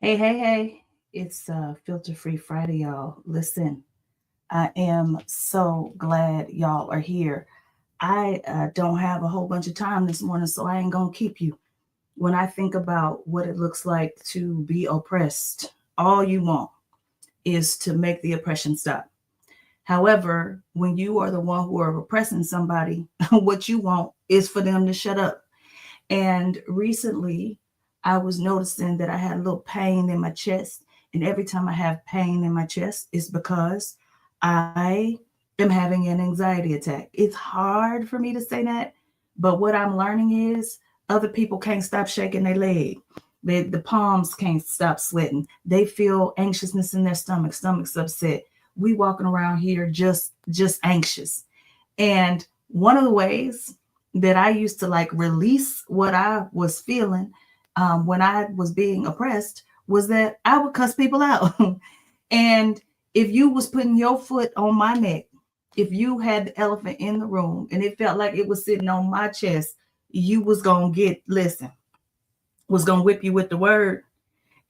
Hey, hey, hey. It's Filter Free Friday, y'all. Listen, I am so glad y'all are here. I don't have a whole bunch of time this morning, so I ain't going to keep you. When I think about what it looks like to be oppressed, all you want is to make the oppression stop. However, when you are the one who are oppressing somebody, what you want is for them to shut up. And recently, I was noticing that I had a little pain in my chest. And every time I have pain in my chest, it's because I am having an anxiety attack. It's hard for me to say that, but what I'm learning is other people can't stop shaking their leg. The palms can't stop sweating. They feel anxiousness in their stomach's upset. We walking around here just anxious. And one of the ways that I used to like release what I was feeling when I was being oppressed was that I would cuss people out. And if you was putting your foot on my neck, if you had the elephant in the room and it felt like it was sitting on my chest, you was gonna get listen, was gonna whip you with the word.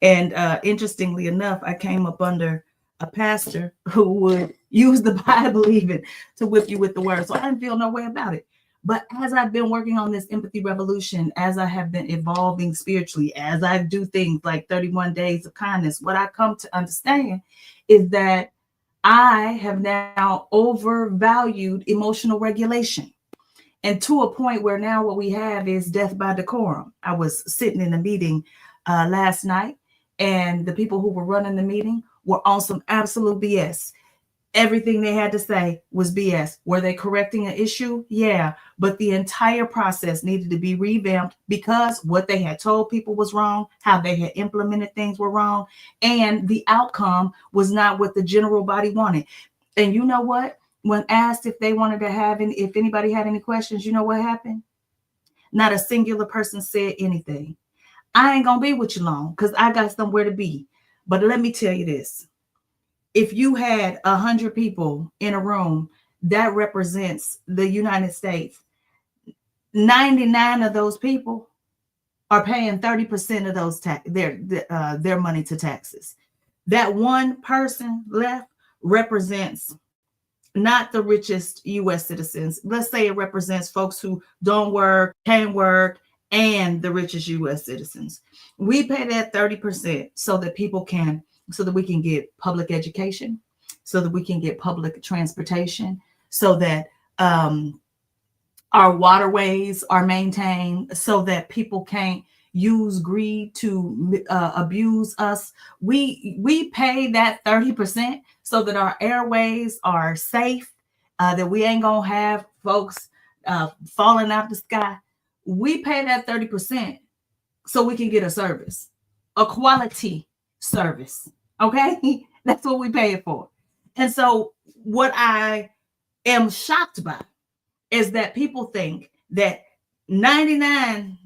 And interestingly enough, I came up under a pastor who would use the Bible even to whip you with the word. So I didn't feel no way about it. But as I've been working on this empathy revolution, as I have been evolving spiritually, as I do things like 31 days of kindness, what I come to understand is that I have now overvalued emotional regulation. And to a point where now what we have is death by decorum. I was sitting in a meeting last night, and the people who were running the meeting were on some absolute BS. Everything they had to say was BS. Were they correcting an issue? Yeah. But the entire process needed to be revamped because what they had told people was wrong, how they had implemented things were wrong, and the outcome was not what the general body wanted. And you know what? When asked if they wanted to have any, if anybody had any questions, you know what happened? Not a singular person said anything. I ain't gonna be with you long because I got somewhere to be. But let me tell you this: if you had 100 people in a room, that represents the United States. 99 of those people are paying 30% of those their money to taxes. That one person left represents not the richest US citizens. Let's say it represents folks who don't work, can't work, and the richest US citizens. We pay that 30% so that people can, so that we can get public education, so that we can get public transportation, so that our waterways are maintained, so that people can't use greed to abuse us. We pay that 30% so that our airways are safe, that we ain't gonna have folks falling out the sky. We pay that 30% so we can get a service, a quality service. Okay, that's what we pay it for. And so, what I am shocked by is that people think that 99%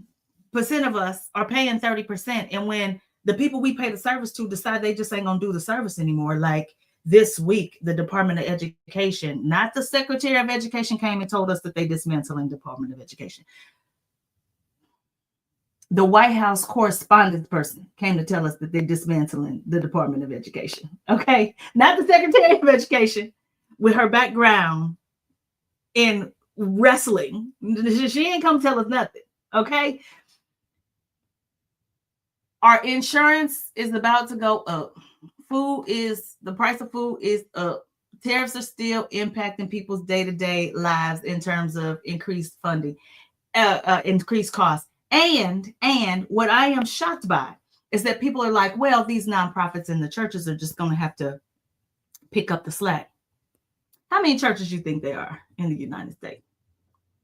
of us are paying 30%. And when the people we pay the service to decide they just ain't going to do the service anymore, like this week, the Department of Education, not the Secretary of Education, came and told us that they dismantling Department of Education. The White House correspondence person came to tell us that they're dismantling the Department of Education. Okay. Not the Secretary of Education with her background in wrestling. She ain't come tell us nothing. Okay. Our insurance is about to go up. The price of food is up. Tariffs are still impacting people's day-to-day lives in terms of increased funding, increased costs. And what I am shocked by is that people are like, well, these nonprofits and the churches are just going to have to pick up the slack. How many churches you think there are in the United States?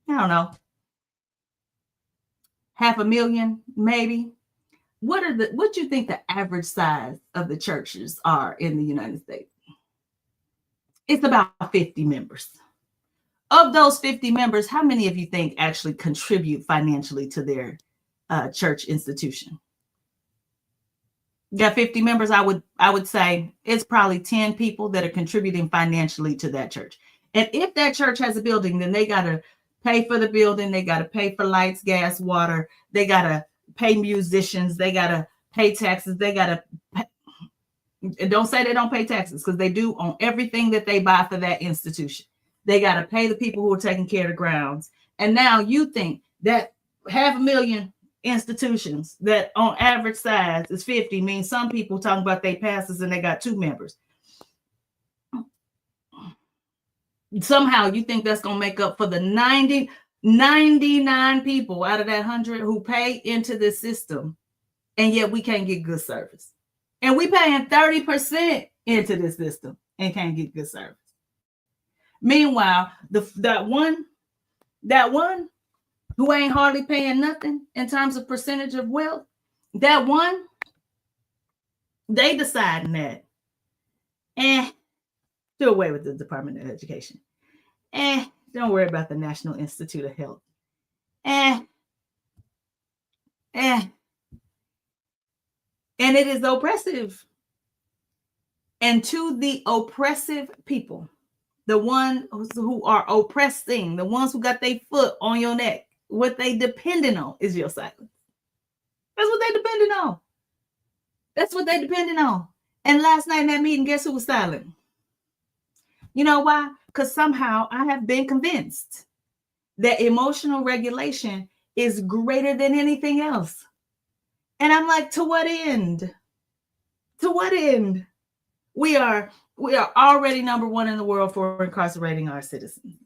I don't know. 500,000, maybe. What do you think the average size of the churches are in the United States? It's about 50 members. Of those 50 members, how many of you think actually contribute financially to their church institution? You got 50 members. I would say it's probably 10 people that are contributing financially to that church. And if that church has a building, then they got to pay for the building. They got to pay for lights, gas, water. They got to pay musicians. They got to pay taxes. They got to don't say they don't pay taxes, because they do on everything that they buy for that institution. They got to pay the people who are taking care of the grounds. And now you think that 500,000 institutions that on average size is 50 means some people talking about they pastors and they got 2 members. Somehow you think that's going to make up for the 99 people out of that 100 who pay into this system, and yet we can't get good service. And we paying 30% into this system and can't get good service. Meanwhile, that one who ain't hardly paying nothing in terms of percentage of wealth, that one, they deciding that, do away with the Department of Education. Don't worry about the National Institute of Health. And it is oppressive. And to the oppressive people, the ones who are oppressing, the ones who got their foot on your neck, what they depending on is your silence. That's what they depending on. That's what they depending on. And last night in that meeting, guess who was silent? You know why? Because somehow I have been convinced that emotional regulation is greater than anything else. And I'm like, to what end? To what end? We are already number 1 in the world for incarcerating our citizens.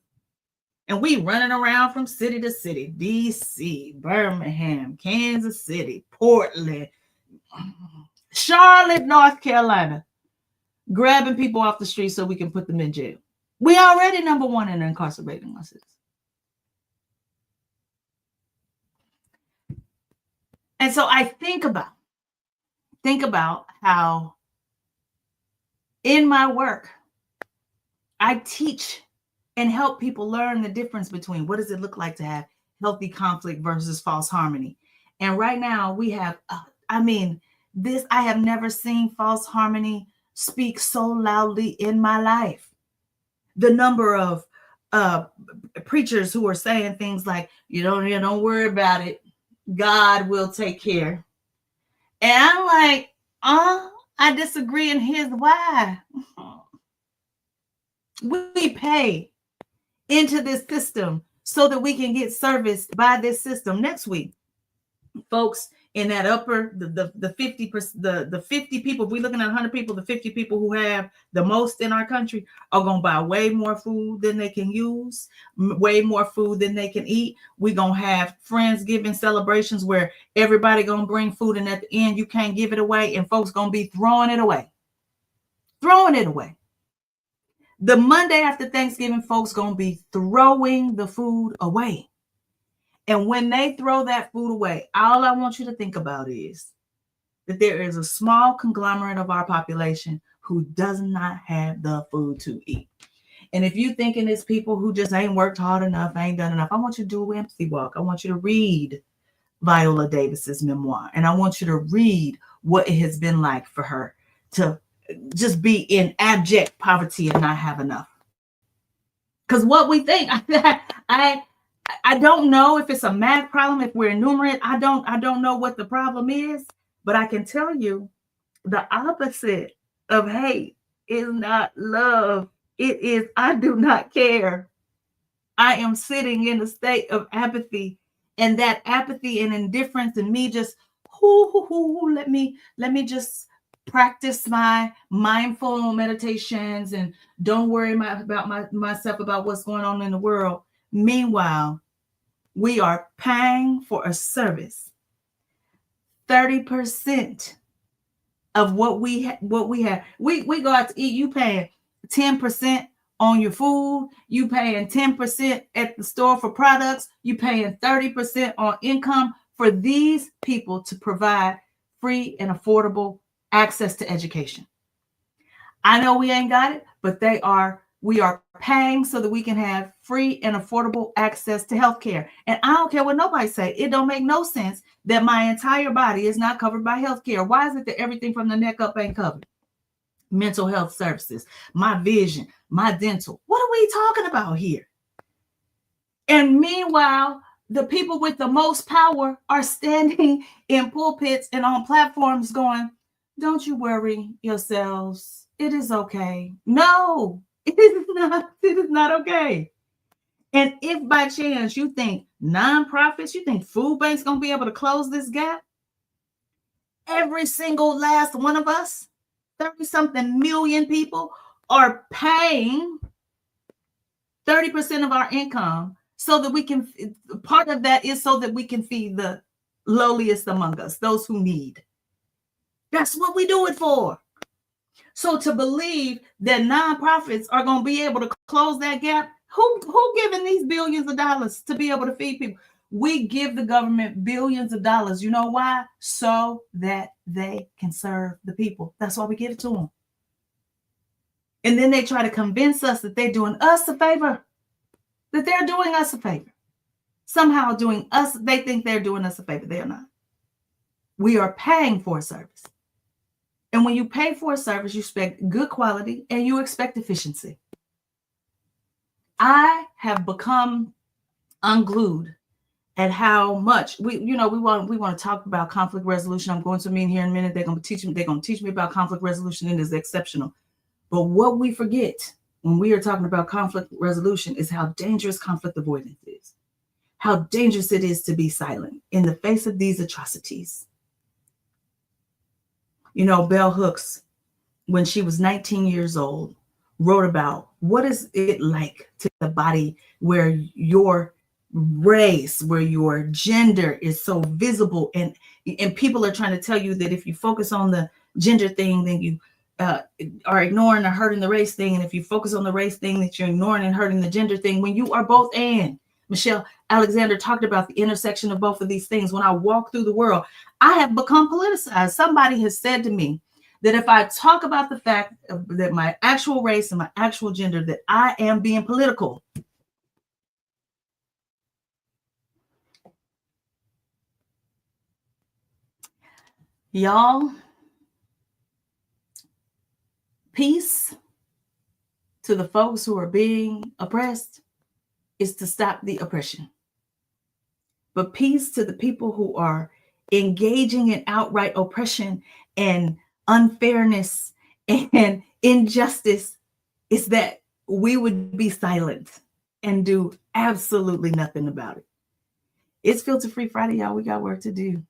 And we running around from city to city, DC, Birmingham, Kansas City, Portland, Charlotte, North Carolina, grabbing people off the street so we can put them in jail. We already number 1 in incarcerating our citizens. And so I think about how in my work, I teach and help people learn the difference between what does it look like to have healthy conflict versus false harmony. And right now we have, I have never seen false harmony speak so loudly in my life. The number of preachers who are saying things like, don't worry about it. God will take care. And I'm like, I disagree, and here's why. We pay into this system so that we can get serviced by this system. Next week, folks, in that upper, the 50%, the 50 people, if we're looking at 100 people, the 50 people who have the most in our country are going to buy way more food than they can use, way more food than they can eat. We're going to have Friendsgiving celebrations where everybody going to bring food, and at the end, you can't give it away, and folks going to be throwing it away. The Monday after Thanksgiving, folks going to be throwing the food away. And when they throw that food away, all I want you to think about is that there is a small conglomerate of our population who does not have the food to eat. And if you thinking it's people who just ain't worked hard enough, ain't done enough, I want you to do an empathy walk. I want you to read Viola Davis's memoir. And I want you to read what it has been like for her to just be in abject poverty and not have enough. Because what we think, I don't know if it's a math problem, if we're enumerate. I don't know what the problem is, but I can tell you the opposite of hate is not love. It is, I do not care. I am sitting in a state of apathy, and that apathy and indifference and me just, let me just practice my mindful meditations and don't worry about myself about what's going on in the world. Meanwhile, we are paying for a service. 30% of what we have. We go out to eat. You paying 10% on your food. You paying 10% at the store for products. You paying 30% on income for these people to provide free and affordable access to education. I know we ain't got it, but we are paying so that we can have free and affordable access to healthcare. And I don't care what nobody say. It don't make no sense that my entire body is not covered by healthcare. Why is it that everything from the neck up ain't covered? Mental health services, my vision, my dental. What are we talking about here? And meanwhile, the people with the most power are standing in pulpits and on platforms going, don't you worry yourselves. It is okay. No, it is not. It is not okay. And if by chance you think nonprofits, you think food banks going to be able to close this gap, every single last one of us, 30 something million people, are paying 30% of our income so that we can, part of that is so that we can feed the lowliest among us, those who need. That's what we do it for. So to believe that nonprofits are going to be able to close that gap, who giving these billions of dollars to be able to feed people? We give the government billions of dollars. You know why? So that they can serve the people. That's why we give it to them. And then they try to convince us that they're doing us a favor, that they're doing us a favor. Somehow doing us, they think they're doing us a favor. They are not. We are paying for a service. And when you pay for a service, you expect good quality and you expect efficiency. I have become unglued at how much we want to talk about conflict resolution. I'm going to meet here in a minute. They're going to teach me about conflict resolution, and it's exceptional. But what we forget when we are talking about conflict resolution is how dangerous conflict avoidance is, how dangerous it is to be silent in the face of these atrocities. You know, Bell Hooks, when she was 19 years old, wrote about what is it like to the body where your race, where your gender is so visible, and people are trying to tell you that if you focus on the gender thing, then you are ignoring or hurting the race thing, and if you focus on the race thing, that you're ignoring and hurting the gender thing, when you are both and. Michelle Alexander talked about the intersection of both of these things. When I walk through the world, I have become politicized. Somebody has said to me that if I talk about the fact that my actual race and my actual gender, that I am being political. Y'all, peace to the folks who are being oppressed is to stop the oppression. But peace to the people who are engaging in outright oppression and unfairness and injustice is that we would be silent and do absolutely nothing about it. It's Filter Free Friday, y'all. We got work to do.